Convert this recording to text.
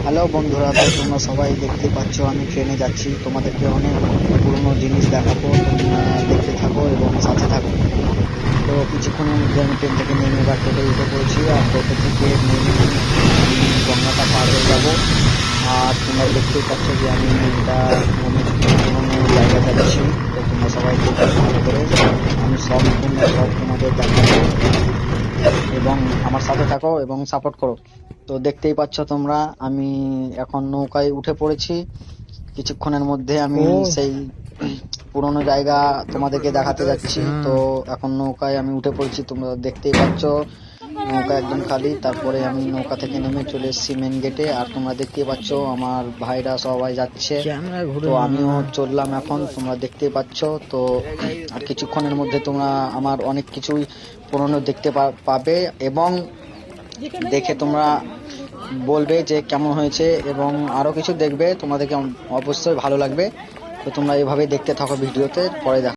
Hello বন্ধুরা, তো তোমরা সবাই দেখতে পাচ্ছ আমি ট্রেনে যাচ্ছি। তোমাদেরকে অনেক পুরনো জিনিস দেখাবো, তোমরা দেখতে থাকো এবং সাথে থাকো। তো কিছুক্ষণের মধ্যে আমি ট্রেন থেকে নেমে এবার টোটোয় উঠে পড়েছি, আর টোটো থেকে নেমে আমি গঙ্গাটা পার হয়ে যাব। আর তোমরা দেখতেই পাচ্ছ যে আমি এটা অনেক পুরনো জায়গায় যাচ্ছি। তো তোমরা সবাই দেখো ভালো করে, আমি সম্পূর্ণ সব তোমাদের দেখাবো এবং আমার সাথে থাকো এবং সাপোর্ট করো। তো দেখতেই পাচ্ছ তোমরা, আমি এখন নৌকায় উঠে পড়েছি। কিছুক্ষণের মধ্যে আমি সেই পুরোনো জায়গা তোমাদেরকে দেখাতে যাচ্ছি। তো এখন নৌকায় আমি উঠে পড়েছি, তোমরা দেখতেই পাচ্ছ নৌকা একদম খালি। তারপরে আমি নৌকা থেকে নেমে চলে এসেছি মেন গেটে, আর তোমরা দেখতেই পাচ্ছ আমার ভাইরা সবাই যাচ্ছে। তো আমিও চললাম এখন, তোমরা দেখতেই পাচ্ছ। তো আর কিছুক্ষণের মধ্যে তোমরা আমার অনেক কিছুই পুরনো দেখতে পাবে এবং দেখে তোমরা বলবে যে কেমন হয়েছে, এবং আরো কিছু দেখবে, তোমাদেরকে অবশ্যই ভালো লাগবে। তো তোমরা এভাবেই দেখতে থাকো ভিডিওতে, পরে দেখো।